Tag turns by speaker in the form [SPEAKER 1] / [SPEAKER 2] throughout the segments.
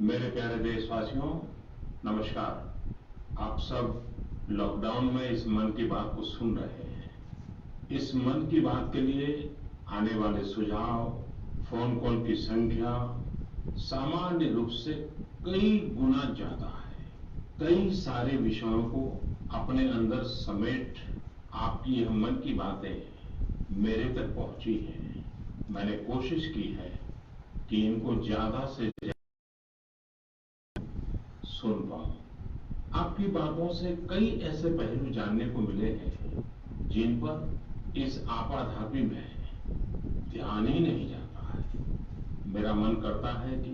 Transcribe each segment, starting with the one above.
[SPEAKER 1] मेरे प्यारे देशवासियों, नमस्कार। आप सब लॉकडाउन में इस मन की बात को सुन रहे हैं। इस मन की बात के लिए आने वाले सुझाव, फोन कॉल की संख्या सामान्य रूप से कई गुना ज्यादा है। कई सारे विषयों को अपने अंदर समेट आपकी यह मन की बातें मेरे तक पहुंची हैं। मैंने कोशिश की है कि इनको ज्यादा से सुन पाऊं। आपकी बातों से कई ऐसे पहलू जानने को मिले हैं जिन पर इस आपाधापी में ध्यान ही नहीं जाता है। मेरा मन करता है कि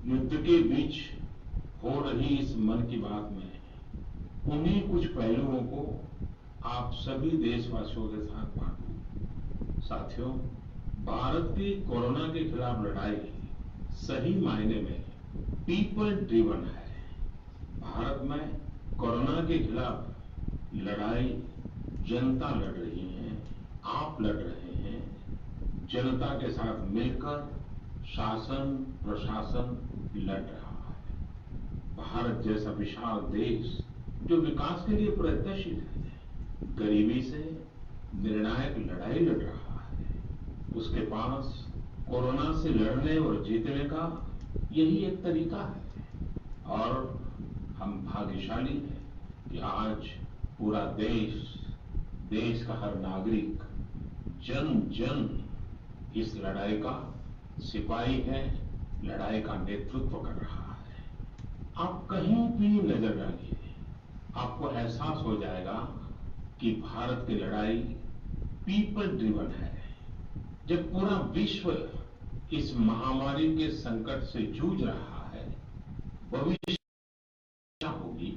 [SPEAKER 1] युद्ध के बीच हो रही इस मन की बात में उन्हीं कुछ पहलुओं को आप सभी देशवासियों के साथ बांटूं। साथियों, भारत की कोरोना के खिलाफ लड़ाई सही मायने में पीपल ड्रिवन है। भारत में कोरोना के खिलाफ लड़ाई जनता लड़ रही है, आप लड़ रहे हैं। जनता के साथ मिलकर शासन प्रशासन लड़ रहा है। भारत जैसा विशाल देश जो विकास के लिए प्रयत्नशील है, गरीबी से निर्णायक लड़ाई लड़ रहा है। उसके पास कोरोना से लड़ने और जीतने का यही एक तरीका है। और हम भाग्यशाली हैं कि आज पूरा देश का हर नागरिक, जन जन इस लड़ाई का सिपाही है, लड़ाई का नेतृत्व कर रहा है। आप कहीं भी नजर डालिए, आपको एहसास हो जाएगा कि भारत की लड़ाई पीपल ड्रिवन है। जब पूरा विश्व इस महामारी के संकट से जूझ रहा है, भविष्य होगी,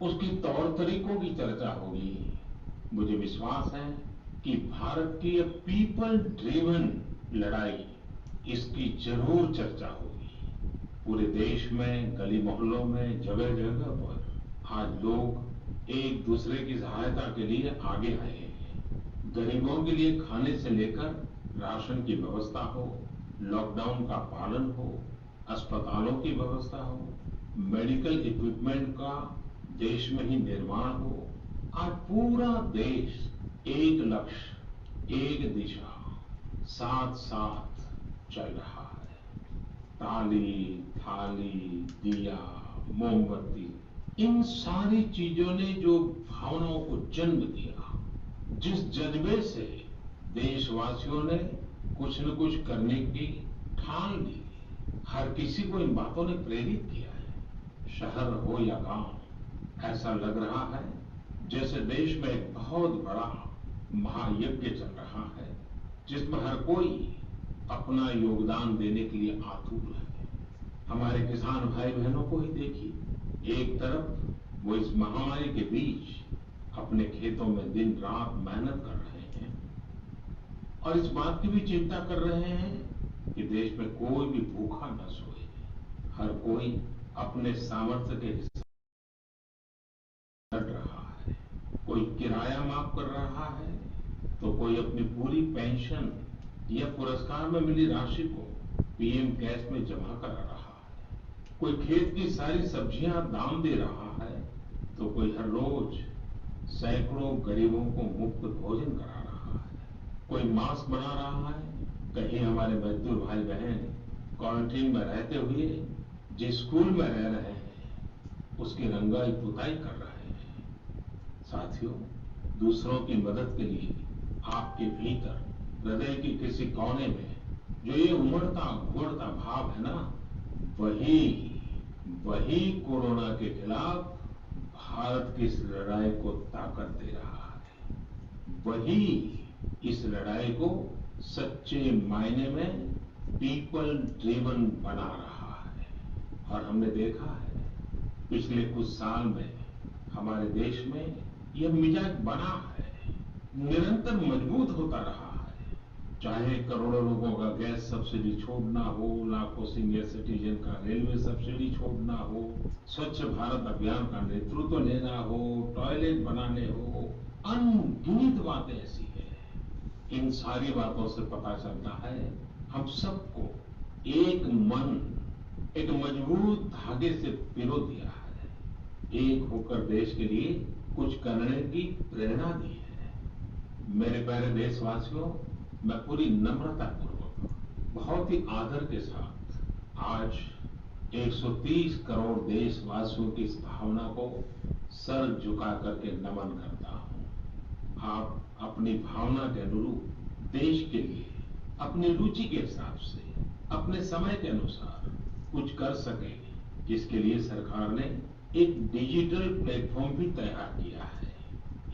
[SPEAKER 1] उसकी तौर तरीकों की चर्चा होगी। मुझे विश्वास है कि भारत की पीपल ड्रिवन लड़ाई, इसकी जरूर चर्चा होगी। पूरे देश में, गली मोहल्लों में, जगह जगह पर आज लोग एक दूसरे की सहायता के लिए आगे आए हैं। गरीबों के लिए खाने से लेकर राशन की व्यवस्था हो, लॉकडाउन का पालन हो, अस्पतालों की व्यवस्था हो, मेडिकल इक्विपमेंट का देश में ही निर्माण हो। आज पूरा देश एक लक्ष्य, एक दिशा, साथ साथ चल रहा है। ताली, थाली, दिया, मोमबत्ती, इन सारी चीजों ने जो भावनाओं को जन्म दिया, जिस जज्बे से देशवासियों ने कुछ न कुछ करने की ठान ली, हर किसी को इन बातों ने प्रेरित किया है। शहर हो या गांव, ऐसा लग रहा है जैसे देश में एक बहुत बड़ा महायज्ञ चल रहा है, जिसमें हर कोई अपना योगदान देने के लिए आतुर है। हमारे किसान भाई बहनों को ही देखिए, एक तरफ वो इस महामारी के बीच अपने खेतों में दिन रात मेहनत कर रहे हैं और इस बात की भी चिंता कर रहे हैं कि देश में कोई भी भूखा न सोए। हर कोई अपने सामर्थ्य के हिसाब लड़ रहा है। कोई किराया माफ कर रहा है, तो कोई अपनी पूरी पेंशन या पुरस्कार में मिली राशि को पीएम कैश में जमा करा रहा है। कोई खेत की सारी सब्जियां दाम दे रहा है, तो कोई हर रोज सैकड़ों गरीबों को मुफ्त भोजन करा रहा है। कोई मास्क बना रहा है। कहीं हमारे मजदूर भाई बहन क्वारंटीन में रहते हुए जिस स्कूल में रह रहे हैं, उसकी रंगाई पुताई कर रहे हैं। साथियों, दूसरों की मदद के लिए आपके भीतर, हृदय की किसी कोने में जो ये उमड़ता घुमड़ता भाव है ना, वही कोरोना के खिलाफ भारत की इस लड़ाई को ताकत दे रहा है। वही इस लड़ाई को सच्चे मायने में पीपल ड्रिवन बना रहा है। और हमने देखा है पिछले कुछ साल में हमारे देश में यह मिजाज बना है, निरंतर मजबूत होता रहा है। चाहे करोड़ों लोगों का गैस सब्सिडी छोड़ना हो, लाखों सीनियर सिटीजन का रेलवे सब्सिडी छोड़ना हो, स्वच्छ भारत अभियान का नेतृत्व लेना हो, टॉयलेट बनाने हो, अनगिनत बातें ऐसी है। इन सारी बातों से पता चलता है हम सबको एक मन, एक मजबूत धागे से पिरो दिया है, एक होकर देश के लिए कुछ करने की प्रेरणा दी है। मेरे प्यारे देशवासियों, मैं पूरी नम्रता पूर्वक, बहुत ही आदर के साथ आज 130 करोड़ देशवासियों की इस भावना को सर झुका करके नमन करता हूं। आप अपनी भावना के अनुरूप देश के लिए अपनी रुचि के हिसाब से अपने समय के अनुसार कुछ कर सके, इसके लिए सरकार ने एक डिजिटल प्लेटफॉर्म भी तैयार किया है।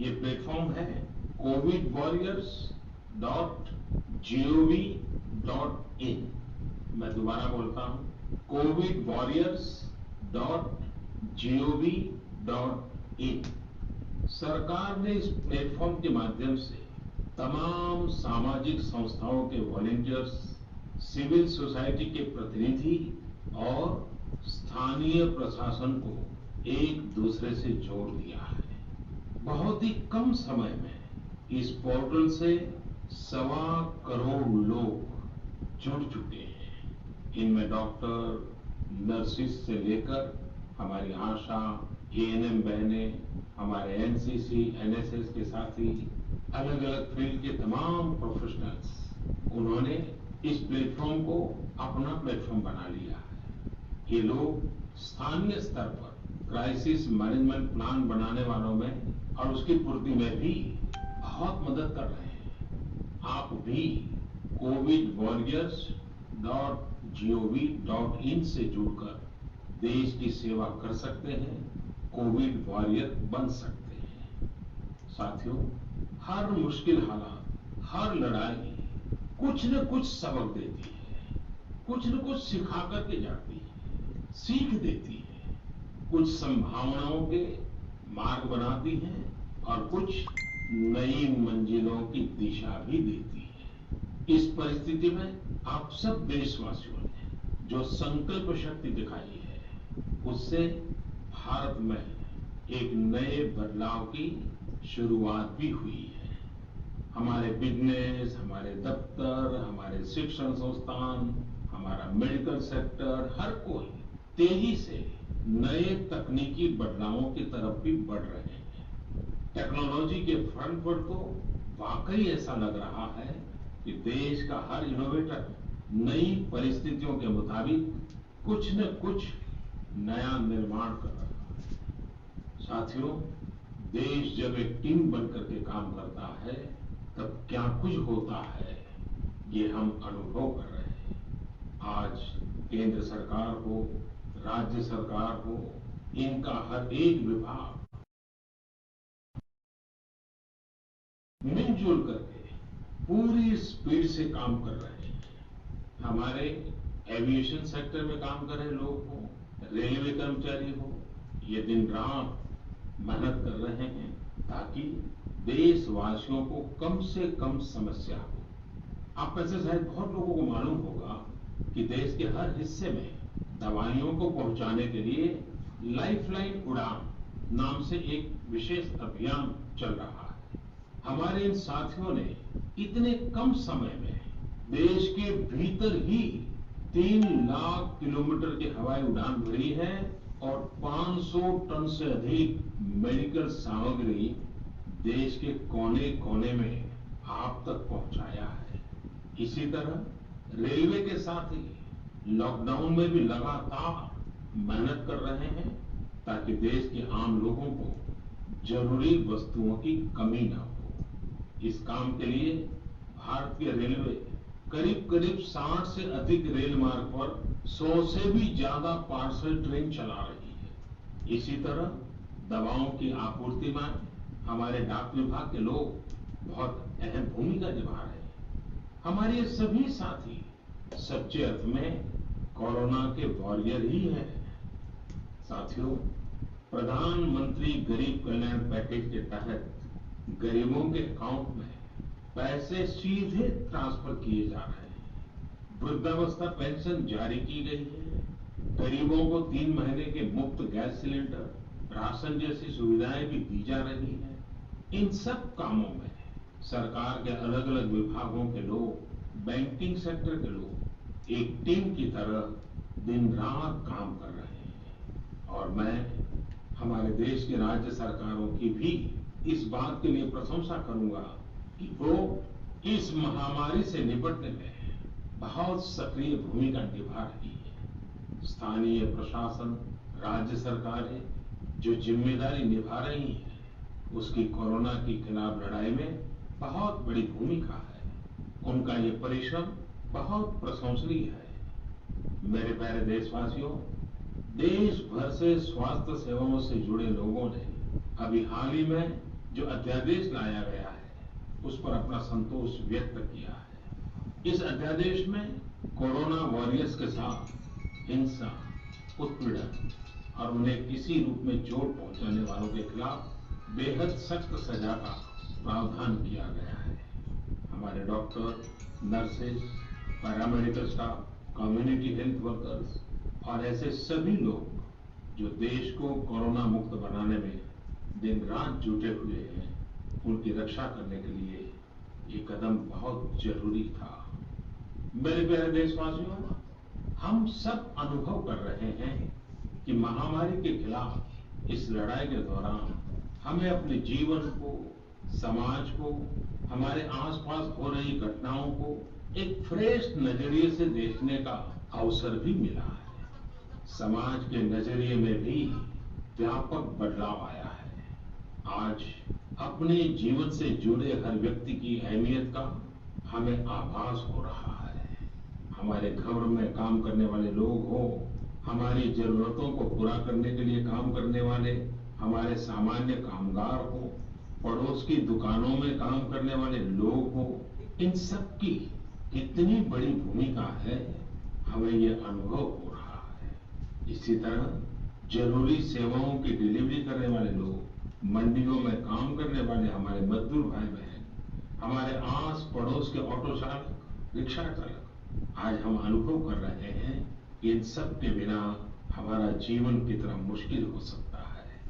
[SPEAKER 1] ये प्लेटफॉर्म है covidwarriors.gov.in। मैं दोबारा बोलता हूं, covidwarriors.gov.in। सरकार ने इस प्लेटफॉर्म के माध्यम से तमाम सामाजिक संस्थाओं के वॉलंटियर्स, सिविल सोसाइटी के प्रतिनिधि और स्थानीय प्रशासन को एक दूसरे से जोड़ दिया है। बहुत ही कम समय में इस पोर्टल से 1.25 करोड़ लोग जुड़ चुके हैं। इनमें डॉक्टर, नर्सिस से लेकर हमारी आशा, एएनएम बहनें, हमारे एनसीसी, एनएसएस के साथी, अलग अलग फील्ड के तमाम प्रोफेशनल्स, उन्होंने इस प्लेटफॉर्म को अपना प्लेटफॉर्म बना लिया है। ये लोग स्थानीय स्तर पर क्राइसिस मैनेजमेंट प्लान बनाने वालों में और उसकी पूर्ति में भी बहुत मदद कर रहे हैं। आप भी covidwarriors.gov.in से जुड़कर देश की सेवा कर सकते हैं, कोविड वॉरियर बन सकते हैं। साथियों, हर मुश्किल हालात, हर लड़ाई कुछ न कुछ सबक देती है, कुछ न कुछ सिखा करके जाती है, सीख देती है, कुछ संभावनाओं के मार्ग बनाती है और कुछ नई मंजिलों की दिशा भी देती है। इस परिस्थिति में आप सब देशवासियों ने जो संकल्प शक्ति दिखाई है, उससे भारत में एक नए बदलाव की शुरुआत भी हुई है। हमारे बिजनेस, हमारे दफ्तर, हमारे शिक्षण संस्थान, हमारा मेडिकल सेक्टर, हर कोई तेजी से नए तकनीकी बदलावों की तरफ भी बढ़ रहे हैं। टेक्नोलॉजी के फ्रंट पर तो वाकई ऐसा लग रहा है कि देश का हर इनोवेटर नई परिस्थितियों के मुताबिक कुछ न कुछ नया निर्माण कर रहा है। साथियों, देश जब एक टीम बनकर के काम करता है, तब क्या कुछ होता है, ये हम अनुभव कर रहे हैं। आज केंद्र सरकार हो, राज्य सरकार हो, इनका हर एक विभाग मिलजुल करके पूरी स्पीड से काम कर रहे हैं। हमारे एविएशन सेक्टर में काम कर रहे लोग हो, रेलवे कर्मचारी हो, ये दिन रात मेहनत कर रहे हैं ताकि देशवासियों को कम से कम समस्या हो। आप में से शायद बहुत लोगों को मालूम होगा कि देश के हर हिस्से में दवाइयों को पहुंचाने के लिए लाइफलाइन उड़ान नाम से एक विशेष अभियान चल रहा है। हमारे इन साथियों ने इतने कम समय में देश के भीतर ही 3 लाख किलोमीटर की हवाई उड़ान भरी है और 500 टन से अधिक मेडिकल सामग्री देश के कोने कोने में आप तक पहुंचाया है। इसी तरह रेलवे के साथ ही लॉकडाउन में भी लगातार मेहनत कर रहे हैं ताकि देश के आम लोगों को जरूरी वस्तुओं की कमी न हो। इस काम के लिए भारतीय रेलवे करीब करीब 60 से अधिक रेल मार्ग पर 100 से भी ज्यादा पार्सल ट्रेन चला रही है। इसी तरह दवाओं की आपूर्ति में हमारे डाक विभाग के लोग बहुत अहम भूमिका निभा रहे हैं। हमारे ये सभी साथी सच्चे अर्थ में कोरोना के वॉरियर ही हैं। साथियों, प्रधानमंत्री गरीब कल्याण पैकेज के तहत गरीबों के अकाउंट में पैसे सीधे ट्रांसफर किए जा रहे हैं। वृद्धावस्था पेंशन जारी की गई है। गरीबों को 3 महीने के मुफ्त गैस सिलेंडर, राशन जैसी सुविधाएं भी दी जा रही हैं। इन सब कामों में सरकार के अलग अलग विभागों के लोग, बैंकिंग सेक्टर के लोग एक टीम की तरह दिन रात काम कर रहे हैं और मैं हमारे देश की राज्य सरकारों की भी इस बात के लिए प्रशंसा करूंगा कि वो इस महामारी से निपटने में बहुत सक्रिय भूमिका निभा रही है। स्थानीय प्रशासन, राज्य सरकारें जो जिम्मेदारी निभा रही हैं, उसकी कोरोना के खिलाफ लड़ाई में बहुत बड़ी भूमिका है। उनका ये परिश्रम बहुत प्रशंसनीय है। मेरे प्यारे देशवासियों, देश भर से स्वास्थ्य सेवाओं से जुड़े लोगों ने अभी हाल ही में जो अध्यादेश लाया गया है, उस पर अपना संतोष व्यक्त किया है। इस अध्यादेश में कोरोना वॉरियर्स के साथ हिंसा, उत्पीड़न और उन्हें किसी रूप में चोट पहुंचाने वालों के खिलाफ बेहद सख्त सजा का प्रावधान किया गया है। हमारे doctor, nurses, paramedical staff, community health workers और ऐसे सभी लोग जो देश को कोरोना मुक्त बनाने में दिन रात जुटे हुए हैं, उनकी रक्षा करने के लिए ये कदम बहुत जरूरी था। मेरे प्यारे देशवासियों, हम सब अनुभव कर रहे हैं कि महामारी के खिलाफ इस लड़ाई के दौरान हमें अपने जीवन को, समाज को, हमारे आसपास हो रही घटनाओं को एक फ्रेश नजरिए से देखने का अवसर भी मिला है। समाज के नजरिए में भी व्यापक बदलाव आया है। आज अपने जीवन से जुड़े हर व्यक्ति की अहमियत का हमें आभास हो रहा है। हमारे घर में काम करने वाले लोग हो, हमारी जरूरतों को पूरा करने के लिए काम करने वाले हमारे सामान्य कामगार हो, पड़ोस की दुकानों में काम करने वाले लोग हो, इन सब की कितनी बड़ी भूमिका है, हमें ये अनुभव हो रहा है। इसी तरह जरूरी सेवाओं की डिलीवरी करने वाले लोग, मंडियों में काम करने वाले हमारे मजदूर भाई बहन, हमारे आस पड़ोस के ऑटो चालक, रिक्शा चालक, आज हम अनुभव कर रहे हैं कि इन सब के बिना हमारा जीवन कितना मुश्किल हो सकता है।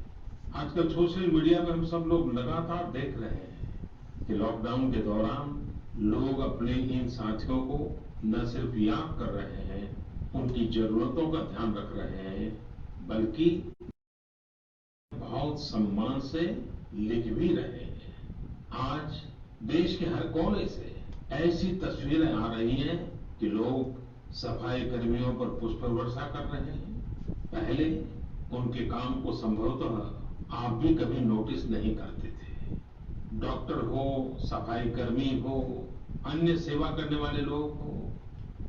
[SPEAKER 1] आजकल सोशल मीडिया में हम सब लोग लगातार देख रहे हैं कि लॉकडाउन के दौरान लोग अपने इन साथियों को न सिर्फ याद कर रहे हैं, उनकी जरूरतों का ध्यान रख रहे हैं, बल्कि बहुत सम्मान से लिख भी रहे हैं। आज देश के हर कोने से ऐसी तस्वीरें आ रही हैं कि लोग सफाई कर्मियों पर पुष्प वर्षा कर रहे हैं। पहले उनके काम को संभवतः आप भी कभी नोटिस नहीं करते थे। डॉक्टर हो, सफाई कर्मी हो, अन्य सेवा करने वाले लोग हो,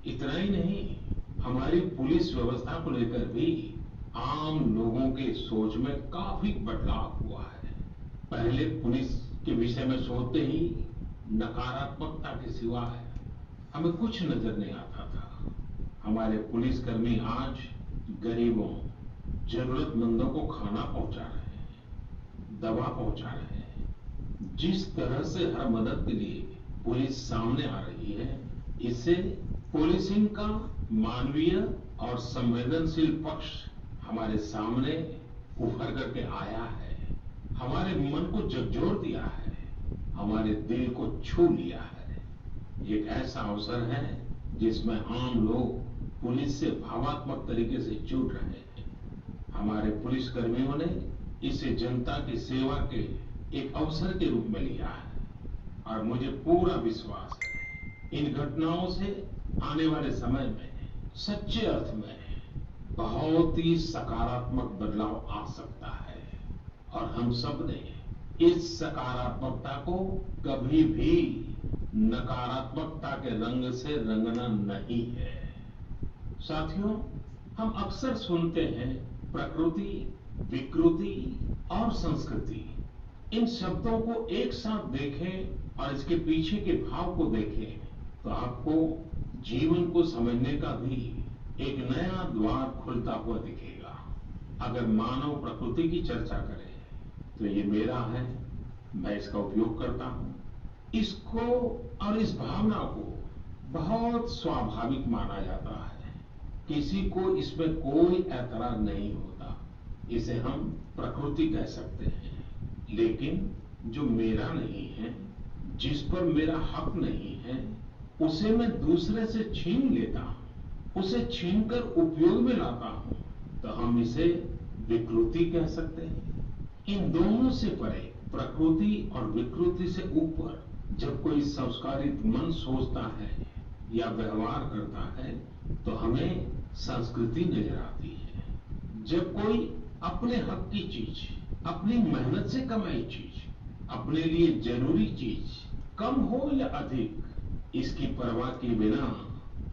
[SPEAKER 1] इतना ही नहीं, हमारी पुलिस व्यवस्था को लेकर भी आम लोगों के सोच में काफी बदलाव हुआ है। पहले पुलिस के विषय में सोचते ही नकारात्मकता के सिवाय हमें कुछ नजर नहीं आता था। हमारे पुलिसकर्मी आज गरीबों, जरूरतमंदों को खाना पहुंचा रहे हैं, दवा पहुंचा रहे हैं। जिस तरह से हर मदद के लिए पुलिस सामने आ रही है, इससे पुलिसिंग का मानवीय और संवेदनशील पक्ष हमारे सामने उभर करके आया है, हमारे मन को झकझोर दिया है, हमारे दिल को छू लिया है। एक ऐसा अवसर है जिसमें आम लोग पुलिस से भावात्मक तरीके से जुड़ रहे हैं। हमारे पुलिसकर्मियों ने इसे जनता की सेवा के एक अवसर के रूप में लिया है और मुझे पूरा विश्वास है इन घटनाओं से आने वाले समय में सच्चे अर्थ में बहुत ही सकारात्मक बदलाव आ सकता है और हम सब ने इस सकारात्मकता को कभी भी नकारात्मकता के रंग से रंगना नहीं है। साथियों, हम अक्सर सुनते हैं प्रकृति, विकृति और संस्कृति। इन शब्दों को एक साथ देखें और इसके पीछे के भाव को देखें तो आपको जीवन को समझने का भी एक नया द्वार खुलता हुआ दिखेगा। अगर मानव प्रकृति की चर्चा करें तो ये मेरा है, मैं इसका उपयोग करता हूं। इसको और इस भावना को बहुत स्वाभाविक माना जाता है, किसी को इसमें कोई ऐतराज नहीं होता। इसे हम प्रकृति कह सकते हैं। लेकिन जो मेरा नहीं है, जिस पर मेरा हक नहीं है, उसे मैं दूसरे से छीन लेता हूं। उसे छीनकर उपयोग में लाता हूं, तो हम इसे विकृति कह सकते हैं। इन दोनों से परे, प्रकृति और विकृति से ऊपर जब कोई संस्कारित मन सोचता है या व्यवहार करता है, तो हमें संस्कृति नजर आती है। जब कोई अपने हक की चीज, अपनी मेहनत से कमाई चीज, अपने लिए जरूरी चीज, कम हो या अधिक, इसकी परवाह किए बिना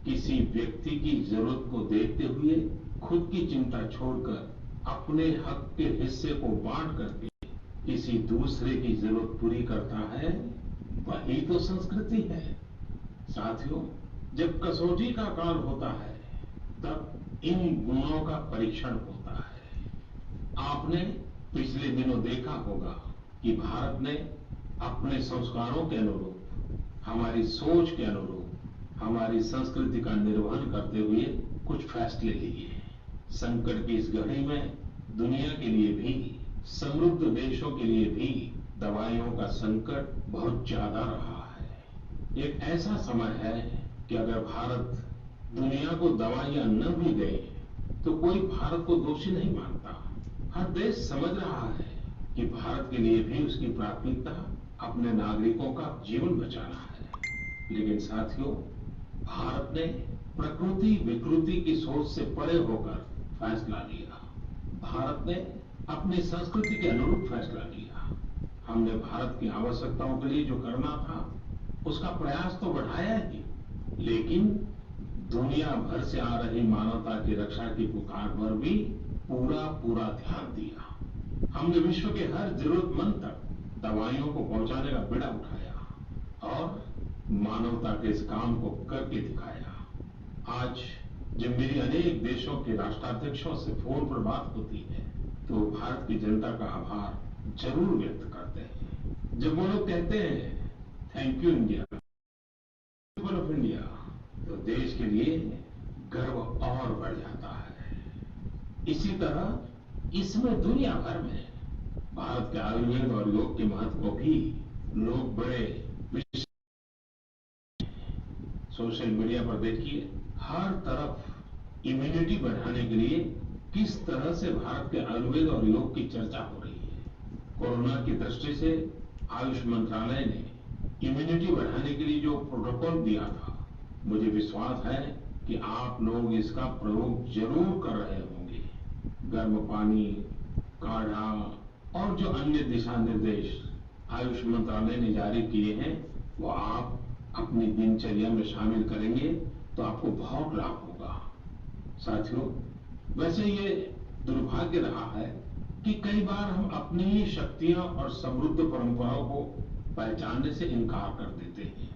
[SPEAKER 1] किसी व्यक्ति की जरूरत को देखते हुए खुद की चिंता छोड़कर अपने हक के हिस्से को बांट करके किसी दूसरे की जरूरत पूरी करता है, वही तो संस्कृति है। साथियों, जब कसौटी का काल होता है, तब इन गुणों का परीक्षण होता है। आपने पिछले दिनों देखा होगा कि भारत ने अपने संस्कारों के अनुरूप, हमारी सोच के अनुरूप, हमारी संस्कृति का निर्वहन करते हुए कुछ फैसले लिए। संकट की इस घड़ी में दुनिया के लिए भी, समृद्ध देशों के लिए भी दवाइयों का संकट बहुत ज्यादा रहा है। एक ऐसा समय है कि अगर भारत दुनिया को दवाइयां न भी दे, तो कोई भारत को दोषी नहीं मानता। हर देश समझ रहा है कि भारत के लिए भी उसकी प्राथमिकता अपने नागरिकों का जीवन बचाना है। लेकिन साथियों, भारत ने प्रकृति विकृति की सोच से परे होकर फैसला लिया। भारत ने अपनी संस्कृति के अनुरूप फैसला लिया। हमने भारत की आवश्यकताओं के लिए जो करना था, उसका प्रयास तो बढ़ाया ही, लेकिन दुनिया भर से आ रही मानवता की रक्षा की पुकार पर भी पूरा ध्यान दिया। हमने विश्व के हर जरूरतमंद तक दवाइयों को पहुंचाने का बीड़ा उठाया और मानवता के इस काम को करके दिखाया। आज जब मेरी अनेक देशों के राष्ट्राध्यक्षों से फोन पर बात होती है, तो भारत की जनता का आभार जरूर व्यक्त करते हैं। जब वो लोग कहते हैं thank you India, people of India, तो देश के लिए गर्व और बढ़ जाता है। इसी तरह इसमें दुनिया भर में भारत के आयुर्वेद और योग के महत्व को भी लोग बड़े सोशल मीडिया पर देखिए, हर तरफ इम्यूनिटी बढ़ाने के लिए किस तरह से भारत के आयुर्वेद और योग की चर्चा हो रही है। कोरोना की दृष्टि से आयुष मंत्रालय ने इम्यूनिटी बढ़ाने के लिए जो प्रोटोकॉल दिया था, मुझे विश्वास है कि आप लोग इसका प्रयोग जरूर कर रहे होंगे। गर्म पानी, काढ़ा और जो अन्य दिशा निर्देश आयुष मंत्रालय ने जारी किए हैं, वो आप अपनी दिनचर्या में शामिल करेंगे तो आपको बहुत लाभ होगा। साथियों, वैसे ये दुर्भाग्य रहा है कि कई बार हम अपनी ही शक्तियां और समृद्ध परंपराओं को पहचानने से इनकार कर देते हैं।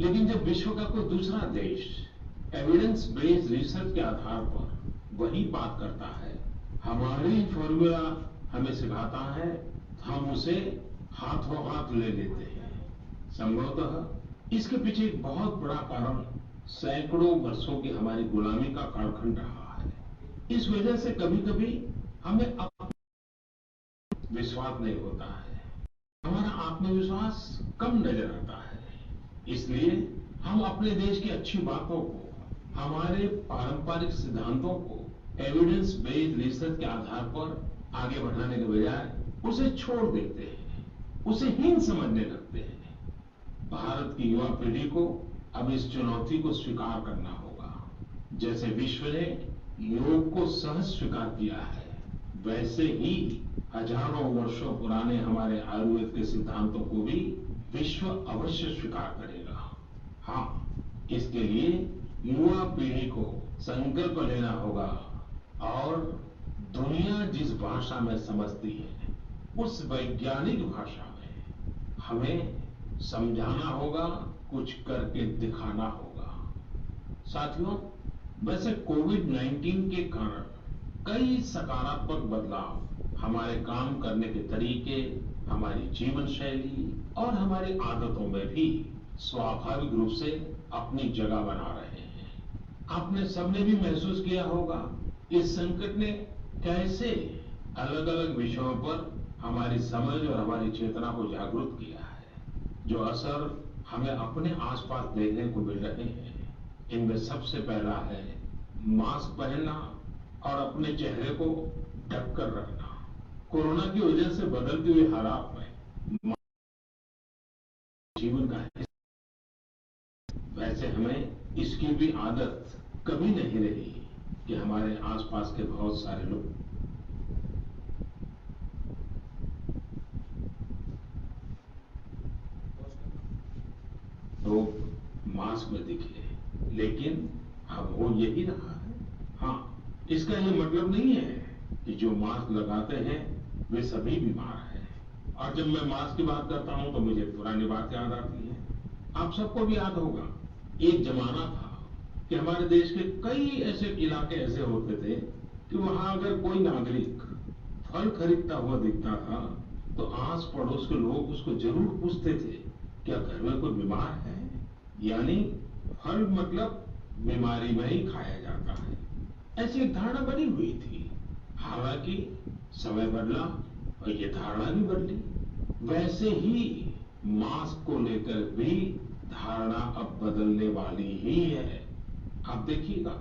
[SPEAKER 1] लेकिन जब विश्व का कोई दूसरा देश एविडेंस बेस्ड रिसर्च के आधार पर वही बात करता है, हमारी फॉर्मूला हमें सिखाता है, हम उसे हाथों हाथ ले लेते हैं। संभवतः इसके पीछे एक बहुत बड़ा कारण सैकड़ों वर्षों की हमारी गुलामी का कालखंड रहा है। इस वजह से कभी कभी हमें विश्वास नहीं होता है, हमारा आत्मविश्वास कम नजर आता है। इसलिए हम अपने देश की अच्छी बातों को, हमारे पारंपरिक सिद्धांतों को एविडेंस बेस्ड रिसर्च के आधार पर आगे बढ़ाने के बजाय उसे छोड़ देते हैं, उसे हीन समझने लगते हैं। भारत की युवा पीढ़ी को अब इस चुनौती को स्वीकार करना होगा। जैसे विश्व ने योग को सहज स्वीकार किया है, वैसे ही हजारों वर्षों पुराने हमारे आयुर्वेद के सिद्धांतों को भी विश्व अवश्य स्वीकार करेगा। हाँ, इसके लिए युवा पीढ़ी को संकल्प लेना होगा और दुनिया जिस भाषा में समझती है, उस वैज्ञानिक भाषा में हमें समझाना होगा, कुछ करके दिखाना होगा। साथियों, वैसे कोविड-19 के कारण कई सकारात्मक बदलाव हमारे काम करने के तरीके, हमारी जीवन शैली और हमारी आदतों में भी स्वाभाविक रूप से अपनी जगह बना रहे हैं। आपने सबने भी महसूस किया होगा इस संकट ने कैसे अलग अलग विषयों पर हमारी समझ और हमारी चेतना को जागरूक किया है। जो असर हमें अपने आसपास देखने को मिल रहे हैं, इनमें सबसे पहला है मास्क पहनना और अपने चेहरे को ढक कर रखना कोरोना की वजह से बदलते हुए हालात में जीवन का है। वैसे हमें इसकी भी आदत कभी नहीं रही कि हमारे आसपास के बहुत सारे लोग मास्क में दिखे, लेकिन अब हो यही रहा है। हाँ, इसका ये मतलब नहीं है कि जो मास्क लगाते हैं वे सभी बीमार हैं। और जब मैं मास्क की बात करता हूं तो मुझे पुरानी बात याद आती है। आप सबको भी याद होगा, एक जमाना था कि हमारे देश के कई ऐसे इलाके ऐसे होते थे कि वहां अगर कोई नागरिक फल खरीदता हुआ दिखता था तो आस पड़ोस के लोग उसको जरूर पूछते थे, क्या घर में कोई बीमार है? यानी फल मतलब बीमारी में ही खाया जाता है, ऐसी एक धारणा बनी हुई थी। हालांकि समय बदला और ये धारणा भी बदली। वैसे ही मास्क को लेकर भी धारणा अब बदलने वाली ही है। आप देखिएगा,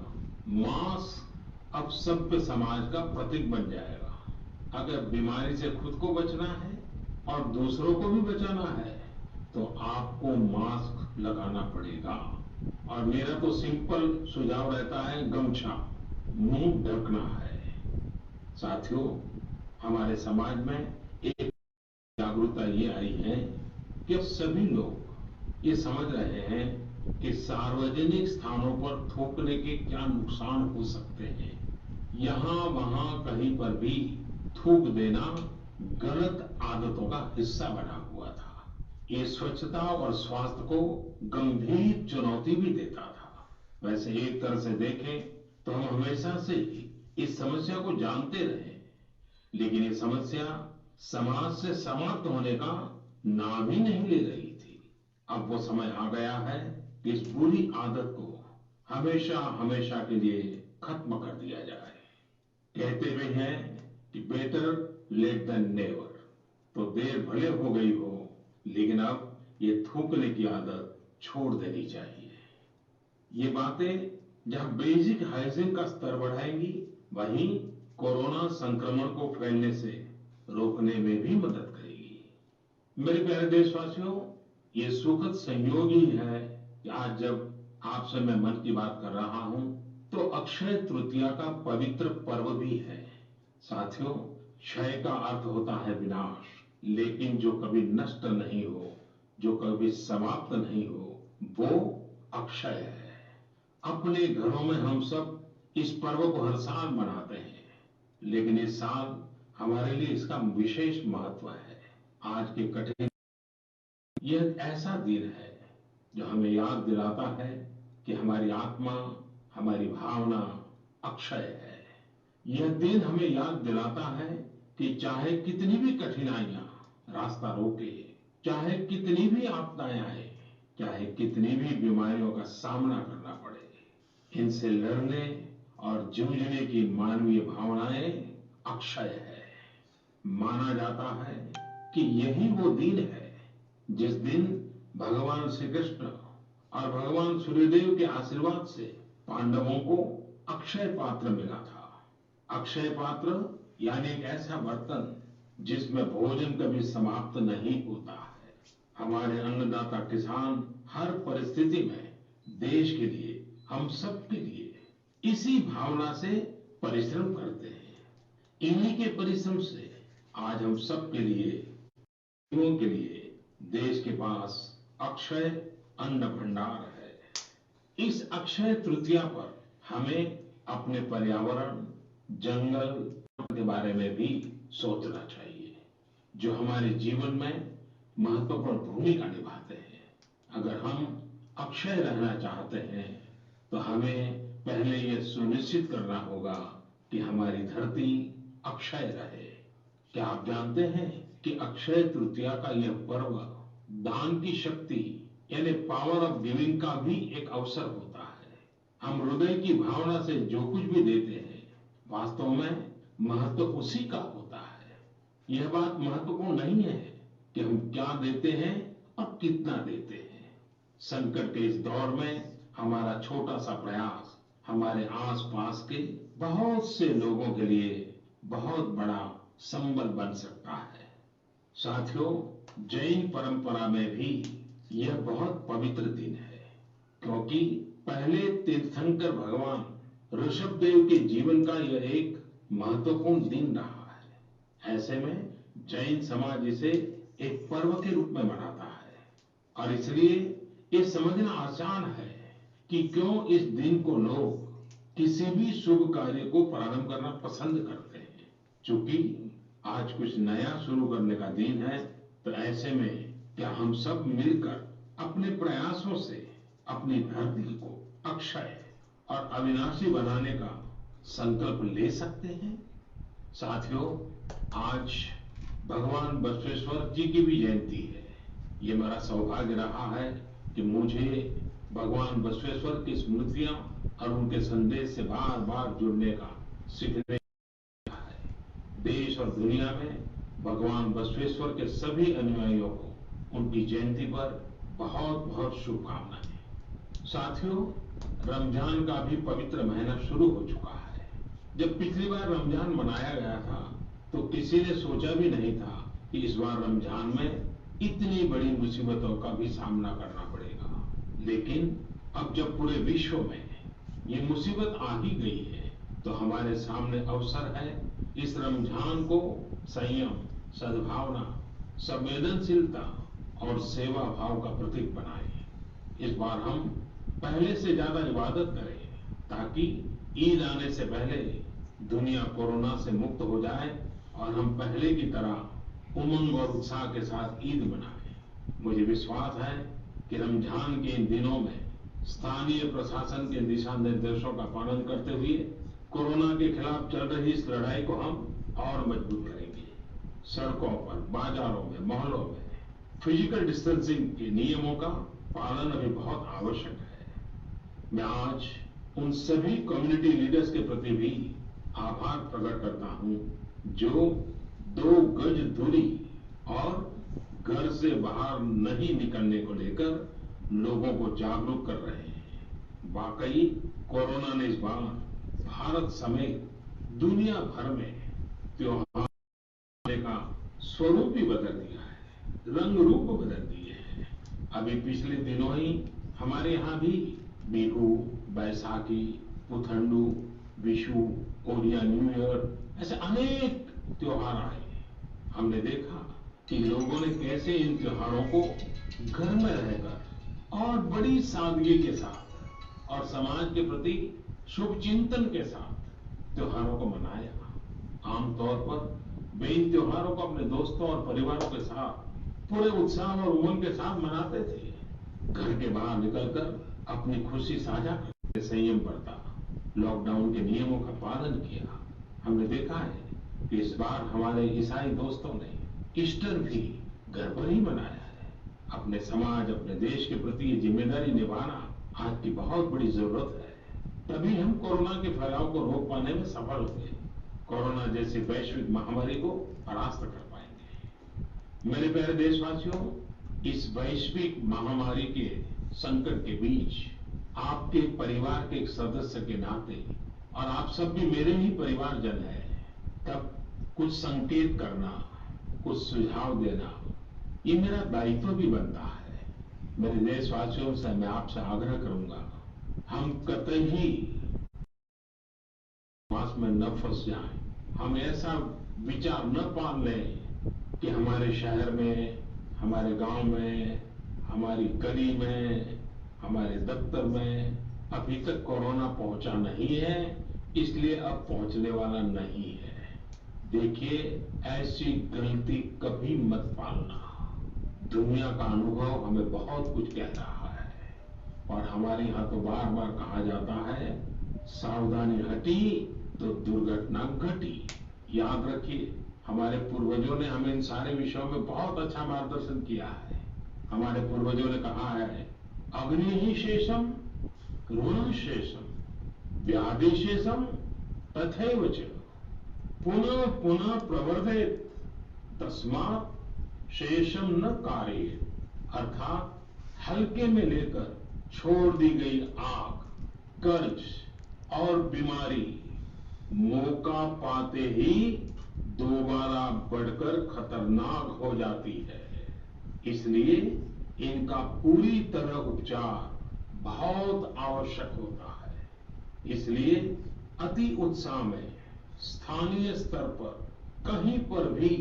[SPEAKER 1] मास्क अब सभ्य समाज का प्रतीक बन जाएगा। अगर बीमारी से खुद को बचना है और दूसरों को भी बचाना है तो आपको मास्क लगाना पड़ेगा। और मेरा तो सिंपल सुझाव रहता है, गमछा मुंह ढकना है। साथियों, हमारे समाज में एक जागरूकता ये आई है कि अब सभी लोग ये समझ रहे हैं कि सार्वजनिक स्थानों पर थूकने के क्या नुकसान हो सकते हैं। यहां वहां कहीं पर भी थूक देना गलत आदतों का हिस्सा बना हुआ था। ये स्वच्छता और स्वास्थ्य को गंभीर चुनौती भी देता था। वैसे एक तरह से देखें तो हम हमेशा से ही इस समस्या को जानते रहे, लेकिन ये समस्या समाज से समाप्त होने का नाम ही नहीं ले रही थी। अब वो समय आ गया है कि इस बुरी आदत को हमेशा हमेशा के लिए खत्म कर दिया जाए। कहते भी हैं कि बेटर लेट देन नेवर। तो देर भले हो गई हो, लेकिन अब ये थूकने की आदत छोड़ देनी चाहिए। ये बातें जहां बेसिक हाइजीन का स्तर बढ़ाएंगी, वहीं कोरोना संक्रमण को फैलने से रोकने में भी मदद करेगी। मेरे प्यारे देशवासियों, ये सुखद संयोग ही है कि आज जब आपसे मैं मन की बात कर रहा हूं तो अक्षय तृतीया का पवित्र पर्व भी है। साथियों, क्षय का अर्थ होता है विनाश, लेकिन जो कभी नष्ट नहीं हो, जो कभी समाप्त नहीं हो, वो अक्षय है। अपने घरों में हम सब इस पर्व को हर साल मनाते हैं, लेकिन इस साल हमारे लिए इसका विशेष महत्व है। आज के कठिन यह ऐसा दिन है जो हमें याद दिलाता है कि हमारी आत्मा, हमारी भावना अक्षय है। यह दिन हमें याद दिलाता है कि चाहे कितनी भी कठिनाइयां रास्ता रोके, चाहे कितनी भी आपदाएं आए, चाहे कितनी भी बीमारियों का सामना करना पड़े, इनसे लड़ने और जूझने की मानवीय भावनाएं अक्षय है। माना जाता है कि यही वो दिन है जिस दिन भगवान श्री कृष्ण और भगवान सूर्यदेव के आशीर्वाद से पांडवों को अक्षय पात्र मिला था। अक्षय पात्र यानी एक ऐसा बर्तन जिसमें भोजन कभी समाप्त नहीं होता है। हमारे अन्नदाता किसान हर परिस्थिति में देश के लिए, हम सब के लिए इसी भावना से परिश्रम करते हैं। इन्हीं के परिश्रम से आज हम सब के लिए, लोगों के लिए देश के पास अक्षय अन्न भंडार है। इस अक्षय तृतीया पर हमें अपने पर्यावरण, जंगल के बारे में भी सोचना चाहिए, जो हमारे जीवन में महत्वपूर्ण भूमिका निभाते हैं। अगर हम अक्षय रहना चाहते हैं तो हमें पहले यह सुनिश्चित करना होगा कि हमारी धरती अक्षय रहे। क्या आप जानते हैं कि अक्षय तृतीया का यह पर्व दान की शक्ति यानी पावर ऑफ गिविंग का भी एक अवसर होता है। हम हृदय की भावना से जो कुछ भी देते हैं, वास्तव में महत्व उसी का होता है। यह बात महत्वपूर्ण नहीं है कि हम क्या देते हैं और कितना देते हैं। संकट के इस दौर में हमारा छोटा सा प्रयास हमारे आसपास के बहुत से लोगों के लिए बहुत बड़ा संबल बन सकता है। साथियों, जैन परंपरा में भी यह बहुत पवित्र दिन है, क्योंकि पहले तीर्थंकर भगवान ऋषभदेव के जीवन का यह एक महत्वपूर्ण दिन रहा है। ऐसे में जैन समाज इसे एक पर्व के रूप में मनाता है और इसलिए ये समझना आसान है कि क्यों इस दिन को लोग किसी भी शुभ कार्य को प्रारंभ करना पसंद करते हैं। चूंकि आज कुछ नया शुरू करने का दिन है, तो ऐसे में क्या हम सब मिलकर अपने प्रयासों से अपनी धरती को अक्षय और अविनाशी बनाने का संकल्प ले सकते हैं। साथियों, आज भगवान बसवेश्वर जी की भी जयंती है। ये मेरा सौभाग्य रहा है कि मुझे भगवान बसवेश्वर की स्मृतियां और उनके संदेश से बार बार जुड़ने का सीखने का है। देश और दुनिया में भगवान बसवेश्वर के सभी अनुयायियों को उनकी जयंती पर बहुत बहुत शुभकामनाएं। साथियों, रमजान का भी पवित्र महीना शुरू हो चुका है। जब पिछली बार रमजान मनाया गया था, तो किसी ने सोचा भी नहीं था कि इस बार रमजान में इतनी बड़ी मुसीबतों का भी सामना करना पड़ेगा। लेकिन अब जब पूरे विश्व में ये मुसीबत आ ही गई है, तो हमारे सामने अवसर है इस रमजान को संयम, सद्भावना, संवेदनशीलता और सेवा भाव का प्रतीक बनाएं। इस बार हम पहले से ज्यादा इबादत करें, ताकि ईद आने से पहले दुनिया कोरोना से मुक्त हो जाए और हम पहले की तरह उमंग और उत्साह के साथ ईद मनाएं। मुझे विश्वास है कि रमजान के इन दिनों में स्थानीय प्रशासन के दिशा निर्देशों का पालन करते हुए कोरोना के खिलाफ चल रही इस लड़ाई को हम और मजबूत करेंगे। सड़कों पर, बाजारों में, मोहल्लों में फिजिकल डिस्टेंसिंग के नियमों का पालन अभी बहुत आवश्यक है। मैं आज उन सभी कम्युनिटी लीडर्स के प्रति भी आभार प्रकट करता हूं, जो 2 गज दूरी और घर से बाहर नहीं निकलने को लेकर लोगों को जागरूक कर रहे हैं। वाकई कोरोना ने इस बार भारत समेत दुनिया भर में त्योहार का स्वरूप ही बदल दिया है, रंग रूप बदल दिए हैं। अभी पिछले दिनों ही हमारे यहाँ भी Bihu, Baisakhi, Puthandu, Vishu, Korea new year, ऐसे अनेक त्योहार आए। हमने देखा कि लोगों ने कैसे इन त्योहारों को घर में रहकर और बड़ी सादगी के साथ और समाज के प्रति शुभ चिंतन के साथ त्योहारों को मनाया। आमतौर पर वे इन त्योहारों को अपने दोस्तों और परिवारों के साथ पूरे उत्साह और उमंग के साथ मनाते थे। घर के बाहर निकलकर अपनी खुशी साझा करके संयम बरता, लॉकडाउन के नियमों का पालन किया। हमने देखा है कि इस बार हमारे ईसाई दोस्तों ने ईस्टर भी घर पर ही मनाया है। अपने समाज, अपने देश के प्रति ये जिम्मेदारी निभाना आज की बहुत बड़ी जरूरत है। तभी हम कोरोना के फैलाव को रोक पाने में सफल होंगे, कोरोना जैसी वैश्विक महामारी को परास्त कर पाएंगे। मेरे प्यारे देशवासियों, इस वैश्विक महामारी के संकट के बीच आपके परिवार के एक सदस्य के नाते, और आप सब भी मेरे ही परिवारजन हैं, तब कुछ संकेत करना, कुछ सुझाव देना, ये मेरा दायित्व भी बनता है। मेरे देशवासियों से मैं आपसे आग्रह करूंगा, हम कतई मास में न फंस जाएं। हम ऐसा विचार न पाल लें कि हमारे शहर में, हमारे गांव में, हमारी गली में, हमारे दफ्तर में अभी तक कोरोना पहुंचा नहीं है, इसलिए अब पहुंचने वाला नहीं है। देखिए, ऐसी गलती कभी मत पालना। दुनिया का अनुभव हमें बहुत कुछ कह रहा है और हमारे यहाँ तो बार बार कहा जाता है, सावधानी हटी तो दुर्घटना घटी। याद रखिए, हमारे पूर्वजों ने हमें इन सारे विषयों में बहुत अच्छा मार्गदर्शन किया है। हमारे पूर्वजों ने कहा है, अग्नि ही शेषम ऋण शेषम व्याधि शेषम तथैव च पुनः पुनः प्रवर्धेत तस्मात् शेषम न कारयेत। अर्थात हल्के में लेकर छोड़ दी गई आग, कर्ज, और बीमारी मौका पाते ही दोबारा बढ़कर खतरनाक हो जाती है। इसलिए इनका पूरी तरह उपचार बहुत आवश्यक होता है। इसलिए अति उत्साह में स्थानीय स्तर पर कहीं पर भी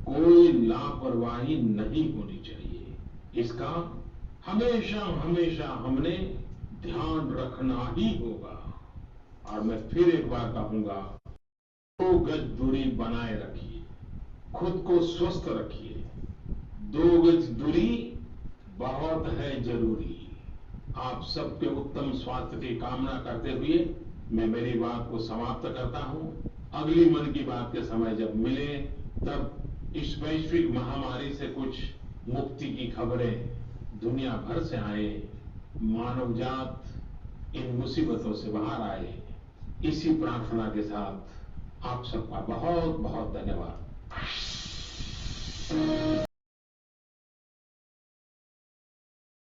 [SPEAKER 1] कोई लापरवाही नहीं होनी चाहिए। इसका हमेशा हमेशा हमने ध्यान रखना ही होगा। और मैं फिर एक बार कहूंगा, 2 गज दूरी बनाए रखिए, खुद को स्वस्थ रखिए। 2 गज दूरी बहुत है जरूरी। आप सबके उत्तम स्वास्थ्य की कामना करते हुए मैं मेरी बात को समाप्त करता हूं। अगली मन की बात के समय जब मिले तब इस वैश्विक महामारी से कुछ मुक्ति की खबरें दुनिया भर से आए, मानवजात इन मुसीबतों से बाहर आए, इसी प्रार्थना के साथ आप सबका बहुत बहुत धन्यवाद।